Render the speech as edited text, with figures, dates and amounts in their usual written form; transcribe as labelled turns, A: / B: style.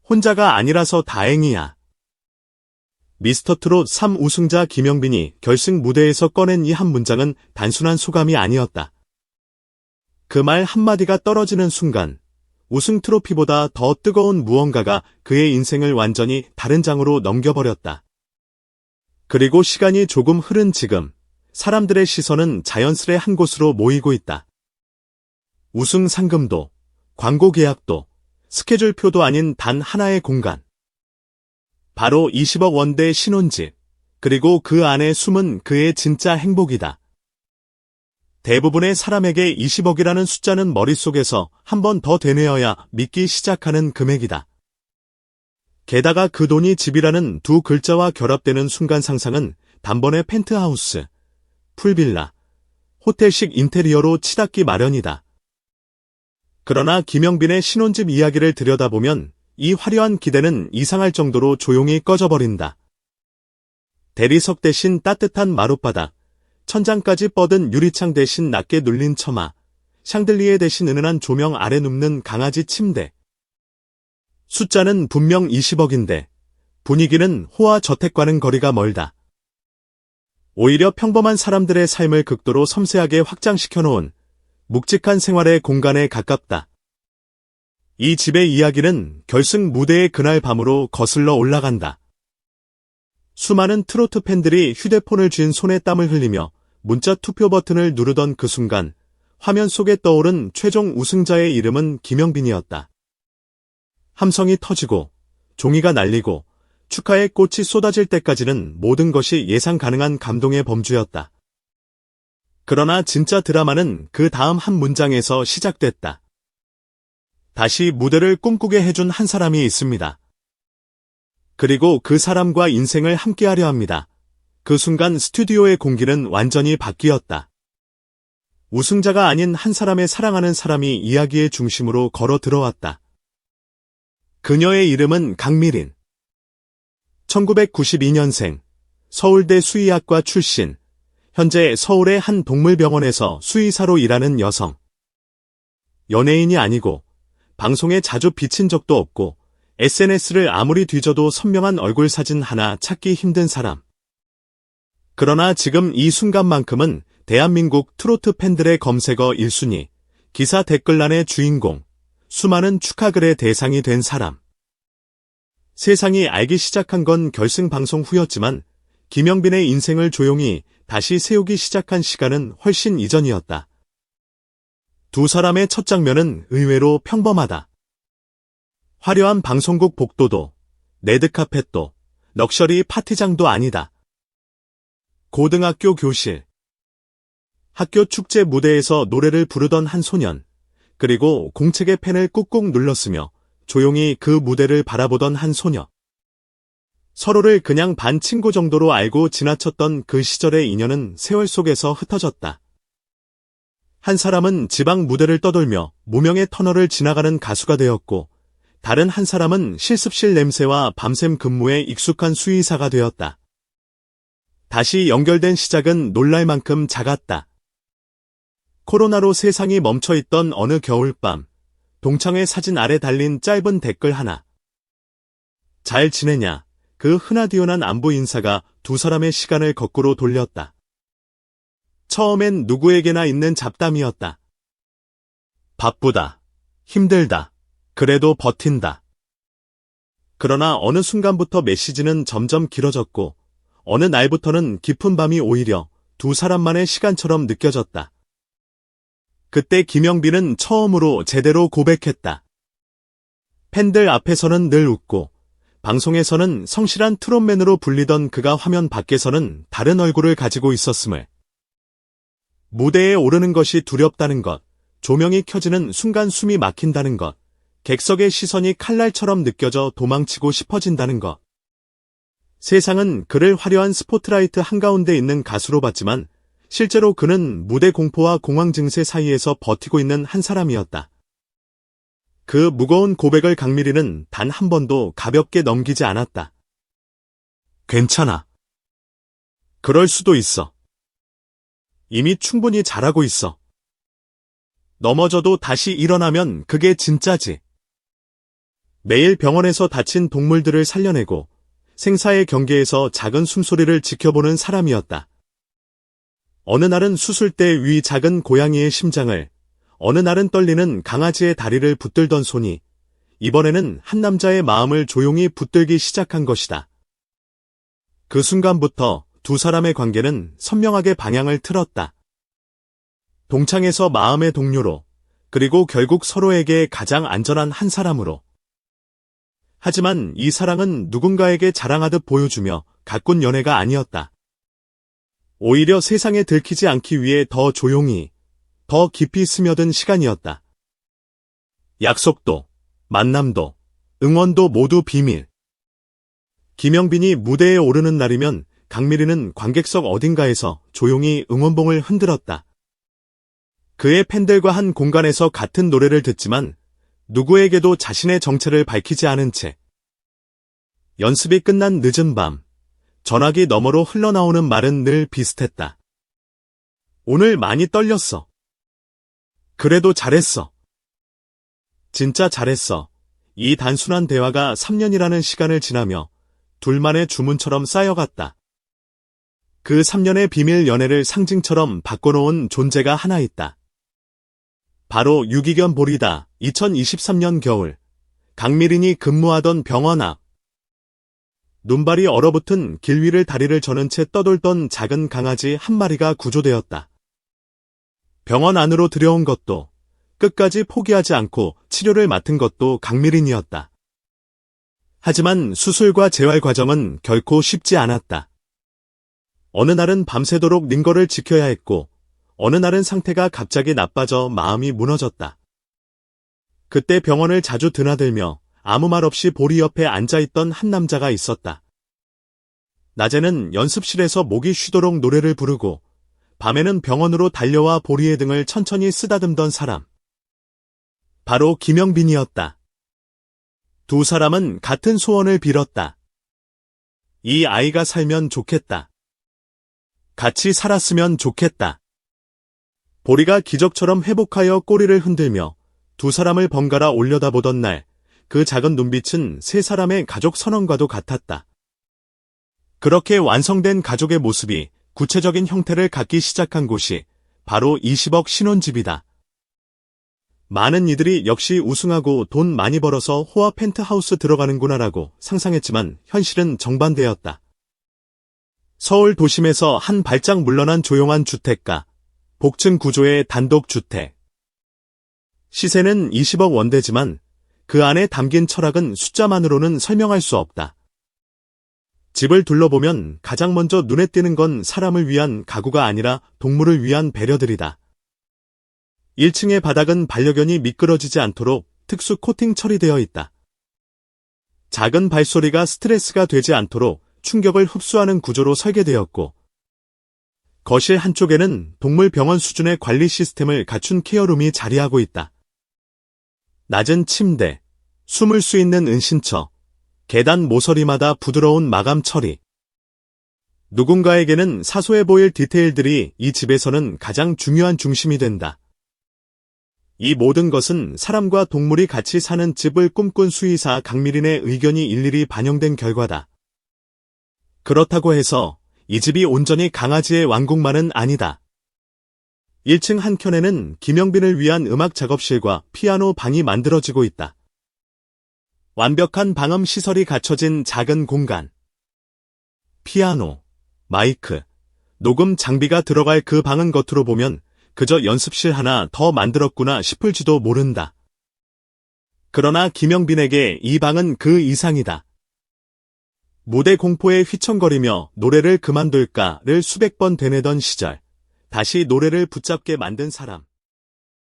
A: 혼자가 아니라서 다행이야. 미스터트롯 3 우승자 김영빈이 결승 무대에서 꺼낸 이 한 문장은 단순한 소감이 아니었다. 그 말 한마디가 떨어지는 순간 우승 트로피보다 더 뜨거운 무언가가 그의 인생을 완전히 다른 장으로 넘겨버렸다. 그리고 시간이 조금 흐른 지금 사람들의 시선은 자연스레 한 곳으로 모이고 있다. 우승 상금도, 광고 계약도, 스케줄표도 아닌 단 하나의 공간. 바로 20억 원대 신혼집, 그리고 그 안에 숨은 그의 진짜 행복이다. 대부분의 사람에게 20억이라는 숫자는 머릿속에서 한 번 더 되뇌어야 믿기 시작하는 금액이다. 게다가 그 돈이 집이라는 두 글자와 결합되는 순간 상상은 단번에 펜트하우스, 풀빌라, 호텔식 인테리어로 치닫기 마련이다. 그러나 김영빈의 신혼집 이야기를 들여다보면 이 화려한 기대는 이상할 정도로 조용히 꺼져버린다. 대리석 대신 따뜻한 마룻바닥, 천장까지 뻗은 유리창 대신 낮게 눌린 처마, 샹들리에 대신 은은한 조명 아래 눕는 강아지 침대. 숫자는 분명 20억인데 분위기는 호화 저택과는 거리가 멀다. 오히려 평범한 사람들의 삶을 극도로 섬세하게 확장시켜 놓은 묵직한 생활의 공간에 가깝다. 이 집의 이야기는 결승 무대의 그날 밤으로 거슬러 올라간다. 수많은 트로트 팬들이 휴대폰을 쥔 손에 땀을 흘리며 문자 투표 버튼을 누르던 그 순간 화면 속에 떠오른 최종 우승자의 이름은 김영빈이었다. 함성이 터지고 종이가 날리고 축하의 꽃이 쏟아질 때까지는 모든 것이 예상 가능한 감동의 범주였다. 그러나 진짜 드라마는 그 다음 한 문장에서 시작됐다. 다시 무대를 꿈꾸게 해준 한 사람이 있습니다. 그리고 그 사람과 인생을 함께하려 합니다. 그 순간 스튜디오의 공기는 완전히 바뀌었다. 우승자가 아닌 한 사람의 사랑하는 사람이 이야기의 중심으로 걸어 들어왔다. 그녀의 이름은 강미린. 1992년생, 서울대 수의학과 출신, 현재 서울의 한 동물병원에서 수의사로 일하는 여성. 연예인이 아니고 방송에 자주 비친 적도 없고 SNS를 아무리 뒤져도 선명한 얼굴 사진 하나 찾기 힘든 사람. 그러나 지금 이 순간만큼은 대한민국 트로트 팬들의 검색어 1순위, 기사 댓글란의 주인공, 수많은 축하글의 대상이 된 사람. 세상이 알기 시작한 건 결승 방송 후였지만 김영빈의 인생을 조용히 다시 세우기 시작한 시간은 훨씬 이전이었다. 두 사람의 첫 장면은 의외로 평범하다. 화려한 방송국 복도도, 레드카펫도, 럭셔리 파티장도 아니다. 고등학교 교실. 학교 축제 무대에서 노래를 부르던 한 소년, 그리고 공책의 펜을 꾹꾹 눌렀으며 조용히 그 무대를 바라보던 한 소녀. 서로를 그냥 반 친구 정도로 알고 지나쳤던 그 시절의 인연은 세월 속에서 흩어졌다. 한 사람은 지방 무대를 떠돌며 무명의 터널을 지나가는 가수가 되었고, 다른 한 사람은 실습실 냄새와 밤샘 근무에 익숙한 수의사가 되었다. 다시 연결된 시작은 놀랄 만큼 작았다. 코로나로 세상이 멈춰있던 어느 겨울밤, 동창회 사진 아래 달린 짧은 댓글 하나. 잘 지내냐? 그 흔하디온한 안부 인사가 두 사람의 시간을 거꾸로 돌렸다. 처음엔 누구에게나 있는 잡담이었다. 바쁘다. 힘들다. 그래도 버틴다. 그러나 어느 순간부터 메시지는 점점 길어졌고 어느 날부터는 깊은 밤이 오히려 두 사람만의 시간처럼 느껴졌다. 그때 김영빈은 처음으로 제대로 고백했다. 팬들 앞에서는 늘 웃고 방송에서는 성실한 트롯맨으로 불리던 그가 화면 밖에서는 다른 얼굴을 가지고 있었음을. 무대에 오르는 것이 두렵다는 것, 조명이 켜지는 순간 숨이 막힌다는 것, 객석의 시선이 칼날처럼 느껴져 도망치고 싶어진다는 것. 세상은 그를 화려한 스포트라이트 한가운데 있는 가수로 봤지만 실제로 그는 무대 공포와 공황 증세 사이에서 버티고 있는 한 사람이었다. 그 무거운 고백을 강미리는 단 한 번도 가볍게 넘기지 않았다. 괜찮아. 그럴 수도 있어. 이미 충분히 잘하고 있어. 넘어져도 다시 일어나면 그게 진짜지. 매일 병원에서 다친 동물들을 살려내고 생사의 경계에서 작은 숨소리를 지켜보는 사람이었다. 어느 날은 수술대 위 작은 고양이의 심장을, 어느 날은 떨리는 강아지의 다리를 붙들던 손이 이번에는 한 남자의 마음을 조용히 붙들기 시작한 것이다. 그 순간부터 두 사람의 관계는 선명하게 방향을 틀었다. 동창에서 마음의 동료로, 그리고 결국 서로에게 가장 안전한 한 사람으로. 하지만 이 사랑은 누군가에게 자랑하듯 보여주며 가꾼 연애가 아니었다. 오히려 세상에 들키지 않기 위해 더 조용히, 더 깊이 스며든 시간이었다. 약속도, 만남도, 응원도 모두 비밀. 김영빈이 무대에 오르는 날이면 강미리는 관객석 어딘가에서 조용히 응원봉을 흔들었다. 그의 팬들과 한 공간에서 같은 노래를 듣지만 누구에게도 자신의 정체를 밝히지 않은 채. 연습이 끝난 늦은 밤, 전화기 너머로 흘러나오는 말은 늘 비슷했다. 오늘 많이 떨렸어. 그래도 잘했어. 진짜 잘했어. 이 단순한 대화가 3년이라는 시간을 지나며 둘만의 주문처럼 쌓여갔다. 그 3년의 비밀 연애를 상징처럼 바꿔놓은 존재가 하나 있다. 바로 유기견 보리다. 2023년 겨울, 강미린이 근무하던 병원 앞. 눈발이 얼어붙은 길 위를 다리를 저는 채 떠돌던 작은 강아지 한 마리가 구조되었다. 병원 안으로 들여온 것도, 끝까지 포기하지 않고 치료를 맡은 것도 강미린이었다. 하지만 수술과 재활 과정은 결코 쉽지 않았다. 어느 날은 밤새도록 링거를 지켜야 했고, 어느 날은 상태가 갑자기 나빠져 마음이 무너졌다. 그때 병원을 자주 드나들며 아무 말 없이 보리 옆에 앉아있던 한 남자가 있었다. 낮에는 연습실에서 목이 쉬도록 노래를 부르고 밤에는 병원으로 달려와 보리의 등을 천천히 쓰다듬던 사람. 바로 김영빈이었다. 두 사람은 같은 소원을 빌었다. 이 아이가 살면 좋겠다. 같이 살았으면 좋겠다. 보리가 기적처럼 회복하여 꼬리를 흔들며 두 사람을 번갈아 올려다보던 날, 그 작은 눈빛은 세 사람의 가족 선언과도 같았다. 그렇게 완성된 가족의 모습이 구체적인 형태를 갖기 시작한 곳이 바로 20억 신혼집이다. 많은 이들이 역시 우승하고 돈 많이 벌어서 호화 펜트하우스 들어가는구나라고 상상했지만 현실은 정반대였다. 서울 도심에서 한 발짝 물러난 조용한 주택가, 복층 구조의 단독주택. 시세는 20억 원대지만 그 안에 담긴 철학은 숫자만으로는 설명할 수 없다. 집을 둘러보면 가장 먼저 눈에 띄는 건 사람을 위한 가구가 아니라 동물을 위한 배려들이다. 1층의 바닥은 반려견이 미끄러지지 않도록 특수 코팅 처리되어 있다. 작은 발소리가 스트레스가 되지 않도록 충격을 흡수하는 구조로 설계되었고, 거실 한쪽에는 동물병원 수준의 관리 시스템을 갖춘 케어룸이 자리하고 있다. 낮은 침대, 숨을 수 있는 은신처, 계단 모서리마다 부드러운 마감 처리. 누군가에게는 사소해 보일 디테일들이 이 집에서는 가장 중요한 중심이 된다. 이 모든 것은 사람과 동물이 같이 사는 집을 꿈꾼 수의사 강미린의 의견이 일일이 반영된 결과다. 그렇다고 해서 이 집이 온전히 강아지의 왕국만은 아니다. 1층 한켠에는 김영빈을 위한 음악 작업실과 피아노 방이 만들어지고 있다. 완벽한 방음 시설이 갖춰진 작은 공간. 피아노, 마이크, 녹음 장비가 들어갈 그 방은 겉으로 보면 그저 연습실 하나 더 만들었구나 싶을지도 모른다. 그러나 김영빈에게 이 방은 그 이상이다. 무대 공포에 휘청거리며 노래를 그만둘까를 수백 번 되뇌던 시절, 다시 노래를 붙잡게 만든 사람.